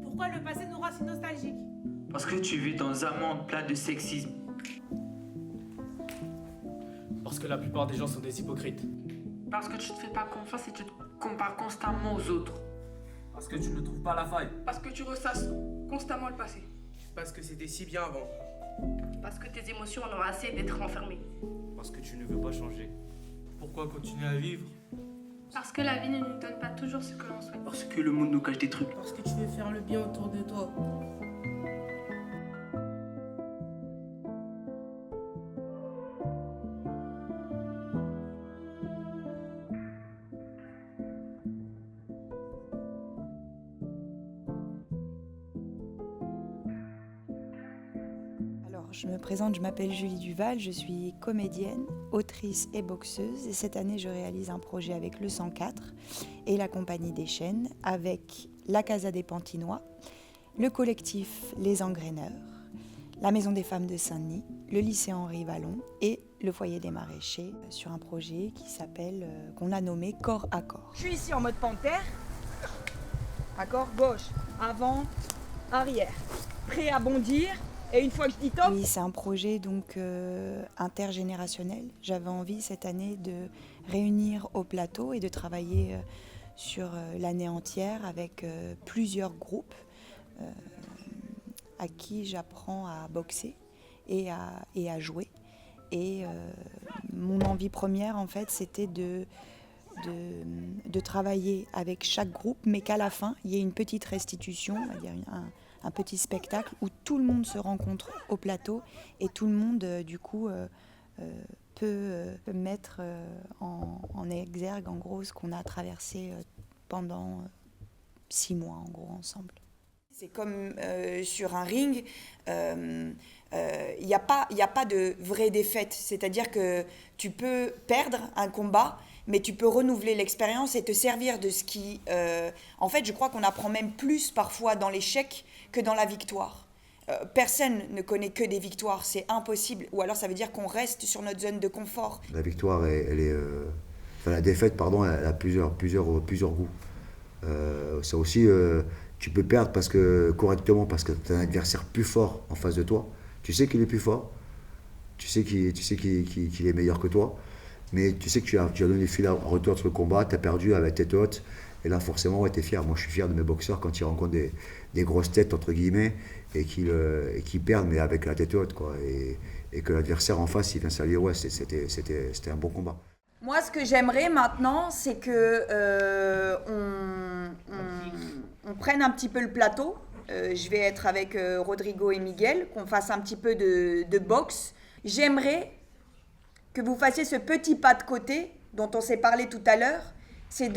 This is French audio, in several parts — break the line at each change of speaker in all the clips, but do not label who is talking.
Pourquoi le passé nous rend si nostalgiques?
Parce que tu vis dans un monde plein de sexisme.
Parce que la plupart des gens sont des hypocrites.
Parce que tu te fais pas confiance et tu te compares constamment aux autres.
Parce que tu ne trouves pas la faille.
Parce que tu ressasses constamment le passé.
Parce que c'était si bien avant.
Parce que tes émotions en ont assez d'être renfermées.
Parce que tu ne veux pas changer. Pourquoi continuer à vivre?
Parce que la vie ne nous donne pas toujours ce que l'on souhaite.
Parce que le monde nous cache des trucs.
Parce que tu veux faire le bien autour de toi.
Alors, je me présente, je m'appelle Julie Duval, je suis comédienne, autrice et boxeuse. Et cette année, je réalise un projet avec le 104 et la Compagnie des Chênes, avec la Casa des Pantinois, le collectif Les Engraineurs, la Maison des Femmes de Saint-Denis, le lycée Henri Vallon et le foyer des maraîchers sur un projet qui s'appelle, qu'on a nommé Corps à Corps.
Je suis ici en mode panthère. Accord, gauche, avant, arrière. Prêt à bondir. Et une fois que je dis top...
Oui, c'est un projet donc intergénérationnel. J'avais envie cette année de réunir au plateau et de travailler sur l'année entière avec plusieurs groupes à qui j'apprends à boxer et à jouer. Et mon envie première, en fait, c'était de travailler avec chaque groupe, mais qu'à la fin, il y ait une petite restitution, on va dire un petit spectacle où tout le monde se rencontre au plateau et tout le monde, du coup, peut mettre en exergue, en gros, ce qu'on a traversé pendant 6 mois, en gros, ensemble. C'est comme sur un ring, il n'y a pas de vraie défaite. C'est-à-dire que tu peux perdre un combat, mais tu peux renouveler l'expérience et te servir de ce qui... En fait, je crois qu'on apprend même plus parfois dans l'échec que dans la victoire. Personne ne connaît que des victoires, c'est impossible. Ou alors ça veut dire qu'on reste sur notre zone de confort.
La victoire, la défaite, pardon, elle a plusieurs goûts. Ça aussi, tu peux perdre correctement parce que tu as un adversaire plus fort en face de toi. Tu sais qu'il est plus fort, tu sais qu'il est meilleur que toi, mais tu sais que tu as donné le fil à retour sur le combat, tu as perdu avec tête haute, et là forcément ouais, tu es fier. Moi je suis fier de mes boxeurs quand ils rencontrent des grosses têtes entre guillemets et qui perdent mais avec la tête haute quoi, et que l'adversaire en face il vient saluer, ouais, c'était un bon combat.
Moi, ce que j'aimerais maintenant, c'est que on prenne un petit peu le plateau. Je vais être avec Rodrigo et Miguel, qu'on fasse un petit peu de boxe. J'aimerais que vous fassiez ce petit pas de côté dont on s'est parlé tout à l'heure. C'est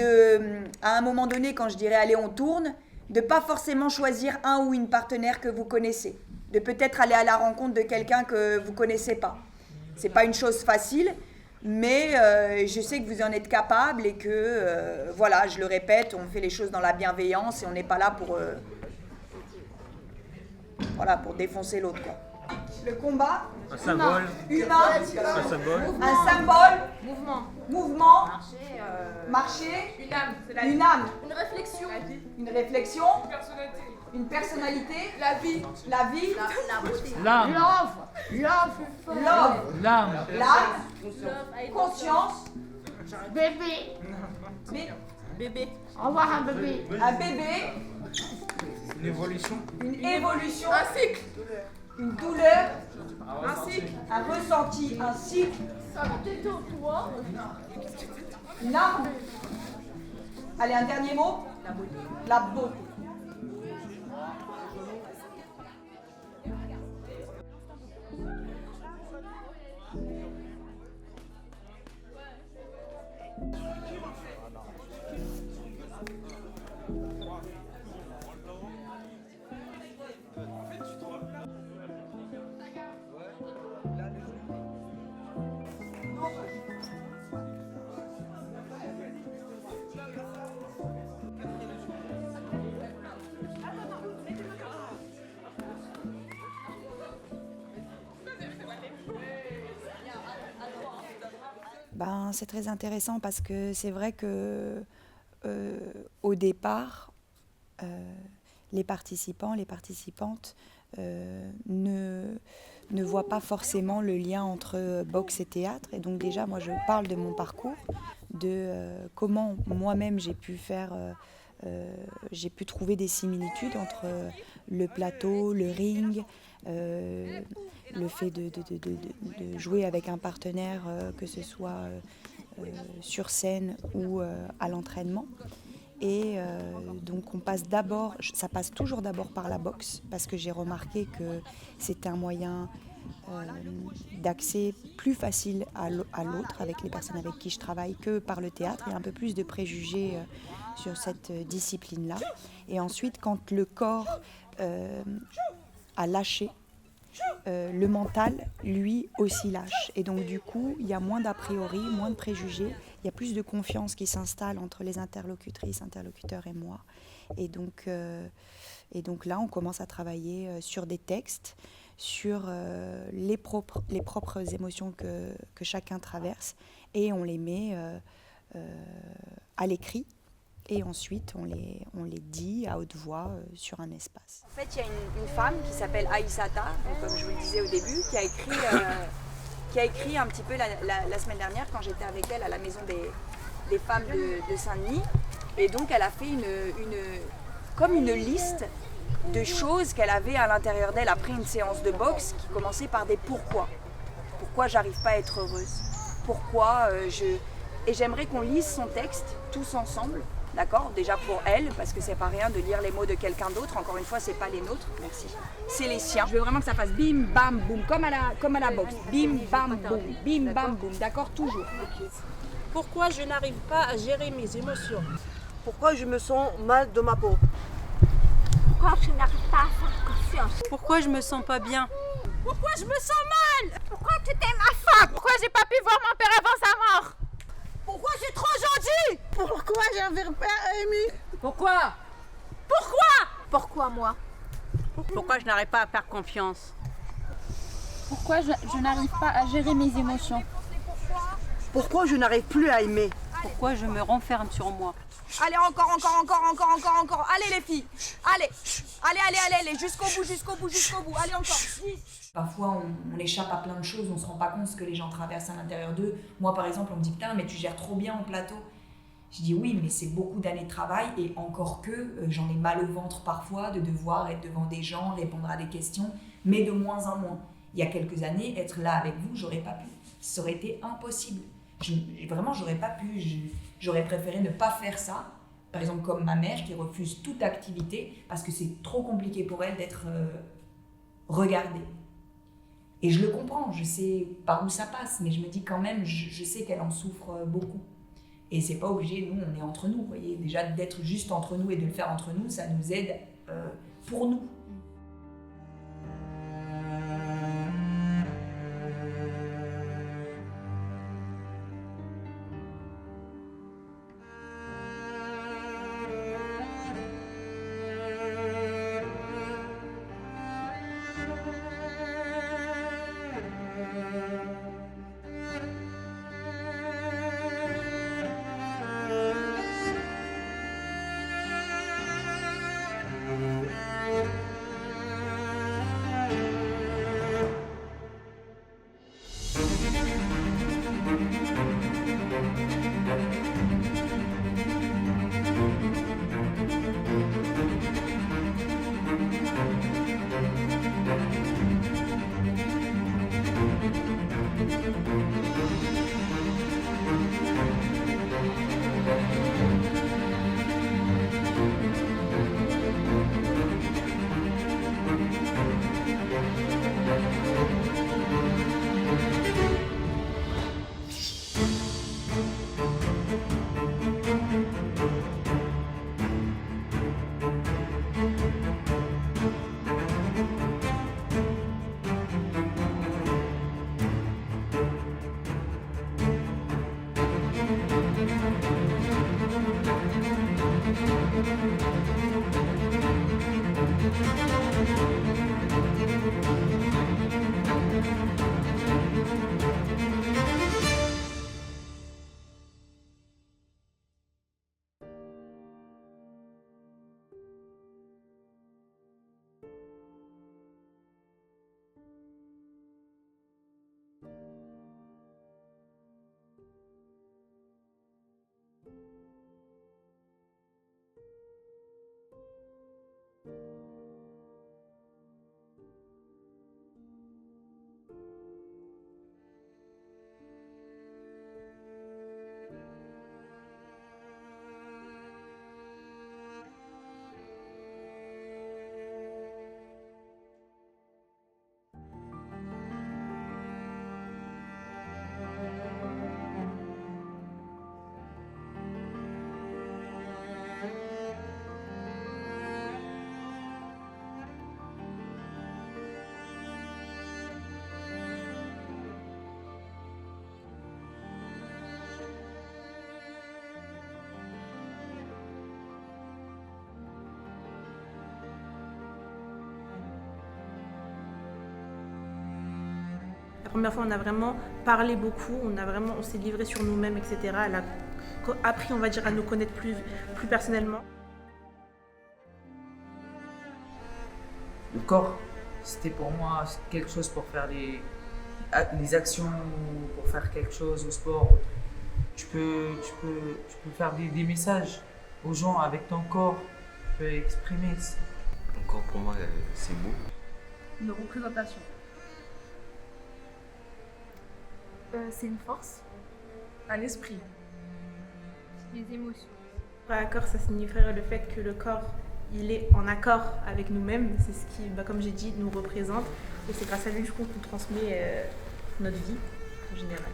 à un moment donné, quand je dirais allez, on tourne, de pas forcément choisir un ou une partenaire que vous connaissez. De peut-être aller à la rencontre de quelqu'un que vous connaissez pas. C'est pas une chose facile. Mais je sais que vous en êtes capable et que, voilà, je le répète, on fait les choses dans la bienveillance et on n'est pas là pour défoncer l'autre, quoi. Le combat,
Un symbole.
humain,
Un symbole.
un symbole,
Mouvement.
marcher,
Une âme. C'est la
une âme,
Une réflexion.
une réflexion,
personnalité.
une personnalité,
La vie.
la vie,
La beauté.
L'âme.
love,
L'âme.
l'âme, conscience,
Bébé.
un bébé,
Une évolution.
une évolution,
Un cycle.
une douleur,
Un cycle.
un ressenti, un cycle, une âme. Allez, un dernier mot. La beauté.
C'est très intéressant parce que c'est vrai que au départ, les participants, les participantes ne voient pas forcément le lien entre boxe et théâtre. Et donc déjà, moi, je parle de mon parcours, de comment moi-même j'ai pu trouver des similitudes entre le plateau, le ring, le fait de jouer avec un partenaire, que ce soit sur scène ou à l'entraînement. Et donc ça passe toujours d'abord par la boxe, parce que j'ai remarqué que c'est un moyen d'accès plus facile à l'autre, avec les personnes avec qui je travaille, que par le théâtre. Il y a un peu plus de préjugés sur cette discipline-là. Et ensuite, quand le corps a lâché, le mental, lui, aussi lâche. Et donc, du coup, il y a moins d'a priori, moins de préjugés. Il y a plus de confiance qui s'installe entre les interlocutrices, interlocuteurs et moi. Et donc là, on commence à travailler sur des textes, sur les propres émotions que chacun traverse. Et on les met à l'écrit. Et ensuite, on les dit à haute voix sur un espace.
En fait, il y a une femme qui s'appelle Aïssata, donc, comme je vous le disais au début, qui a écrit un petit peu la semaine dernière, quand j'étais avec elle à la maison des femmes de Saint-Denis. Et donc, elle a fait comme une liste de choses qu'elle avait à l'intérieur d'elle après une séance de boxe qui commençait par des pourquoi. Pourquoi j'arrive pas à être heureuse ? Pourquoi Et j'aimerais qu'on lise son texte tous ensemble. D'accord ? Déjà pour elle, parce que c'est pas rien de lire les mots de quelqu'un d'autre. Encore une fois, c'est pas les nôtres. Merci. C'est les siens. Je veux vraiment que ça fasse bim, bam, boum, comme à la boxe. Bim, bam, boum, bim, bam, boum. D'accord ? Toujours.
Okay. Pourquoi je n'arrive pas à gérer mes émotions ?
Pourquoi je me sens mal dans ma peau ?
Pourquoi je n'arrive pas à faire confiance ?
Pourquoi je me sens pas bien ?
Pourquoi je me sens mal ? Pourquoi tu t'aimes ma femme ? Pourquoi j'ai pas pu voir mon père avant sa mort ? Pourquoi je suis trop gentille ?
Pourquoi j'arrive pas à aimer ?
Pourquoi ?
Pourquoi moi ?
Pourquoi je n'arrive pas à faire confiance ?
Pourquoi je n'arrive pas à gérer mes émotions ?
Pourquoi je n'arrive plus à aimer ?
Pourquoi je me renferme sur moi ?
Allez, encore. Allez les filles. Allez, jusqu'au bout. Allez, encore.
Parfois, on échappe à plein de choses, on ne se rend pas compte ce que les gens traversent à l'intérieur d'eux. Moi, par exemple, on me dit « Putain, mais tu gères trop bien en plateau ». Je dis « Oui, mais c'est beaucoup d'années de travail et encore que j'en ai mal au ventre parfois de devoir être devant des gens, répondre à des questions, mais de moins en moins. Il y a quelques années, être là avec vous, j'aurais pas pu. Ça aurait été impossible. Vraiment, j'aurais pas pu. J'aurais préféré ne pas faire ça. Par exemple, comme ma mère qui refuse toute activité parce que c'est trop compliqué pour elle d'être regardée. Et je le comprends, je sais par où ça passe, mais je me dis quand même, je sais qu'elle en souffre beaucoup. Et c'est pas obligé, nous, on est entre nous, vous voyez. Déjà, d'être juste entre nous et de le faire entre nous, ça nous aide pour nous.
première fois, on a vraiment parlé beaucoup, on s'est livré sur nous-mêmes, etc. Elle a appris, on va dire, à nous connaître plus personnellement.
Le corps, c'était pour moi quelque chose pour faire les actions, pour faire quelque chose au sport. Tu peux faire des messages aux gens avec ton corps, tu peux exprimer.
Ton corps, pour moi, c'est beau.
Une représentation. C'est une force.
Un esprit.
Des émotions.
Accord, ça signifierait le fait que le corps, il est en accord avec nous-mêmes. C'est ce qui, comme j'ai dit, nous représente. Et c'est grâce à lui, qu'on transmet notre vie en général.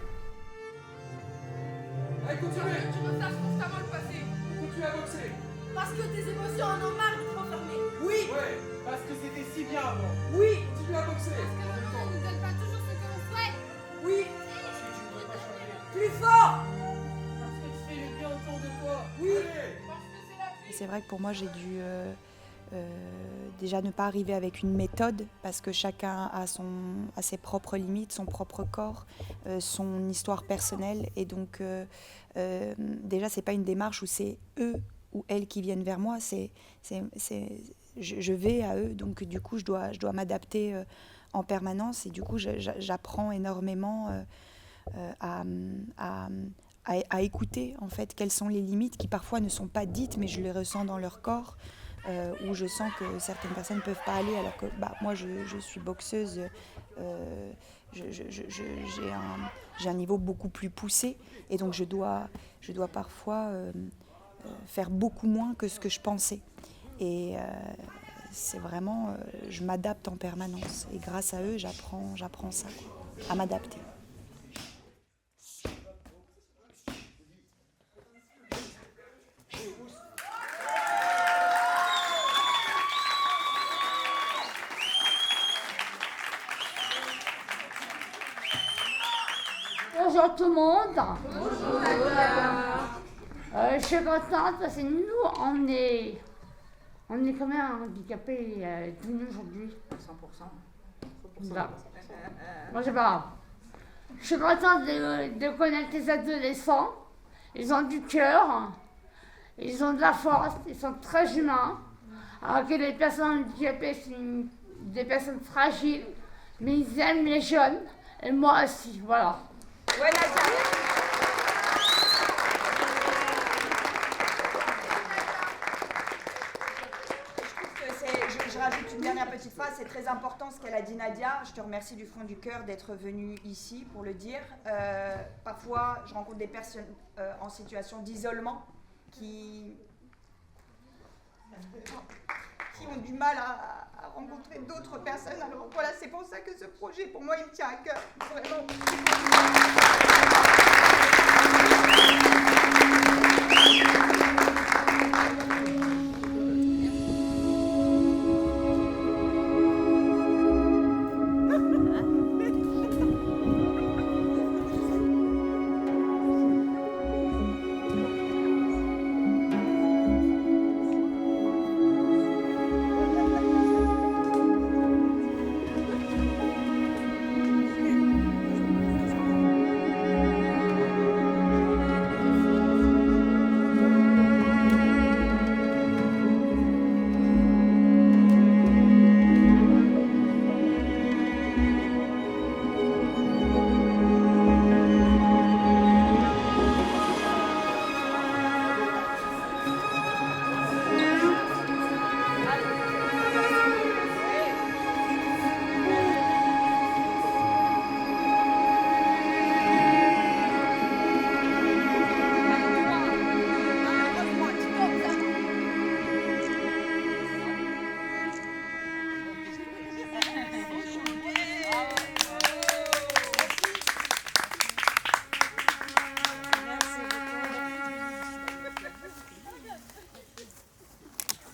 Allez, continue. Tu ressasses constamment le passé. Continue à boxer.
Parce que tes émotions en ont marre de te renfermer.
Oui. Ouais, parce que c'était si bien avant.
Oui.
Continue à boxer.
Parce que le monde ne nous donne pas toujours ce que l'on souhaite. Oui.
Parce que tu ne voudrais pas changer.
Plus fort.
Parce que tu fais le bien autour de toi.
Oui.
Allez.
Parce que c'est la vie.
C'est vrai que pour moi, j'ai dû déjà ne pas arriver avec une méthode, parce que chacun a ses propres limites, son propre corps, son histoire personnelle. Et donc, déjà, c'est pas une démarche où c'est eux ou elles qui viennent vers moi, je vais à eux. Donc, du coup, je dois m'adapter en permanence. Et du coup, j'apprends énormément à écouter, en fait, quelles sont les limites qui parfois ne sont pas dites, mais je les ressens dans leur corps. Où je sens que certaines personnes ne peuvent pas aller, alors que moi je suis boxeuse, j'ai un niveau beaucoup plus poussé, et donc je dois parfois faire beaucoup moins que ce que je pensais. Et c'est vraiment, je m'adapte en permanence, et grâce à eux j'apprends ça, à m'adapter.
Bonjour tout le monde. Bonjour. Je suis contente parce que nous, on est combien handicapés aujourd'hui? 100%. Là. Moi, c'est pas grave. Je suis contente de connaître les adolescents. Ils ont du cœur, ils ont de la force, ils sont très humains. Alors que les personnes handicapées sont des personnes fragiles, mais ils aiment les jeunes, et moi aussi, voilà.
Ouais, Nadia. Je rajoute une dernière petite phrase, c'est très important ce qu'elle a dit, Nadia. Je te remercie du fond du cœur d'être venue ici pour le dire. Parfois, je rencontre des personnes en situation d'isolement qui ont du mal à rencontrer d'autres personnes. Alors voilà, c'est pour ça que ce projet, pour moi, il me tient à cœur. Vraiment.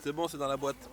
C'est bon, c'est dans la boîte.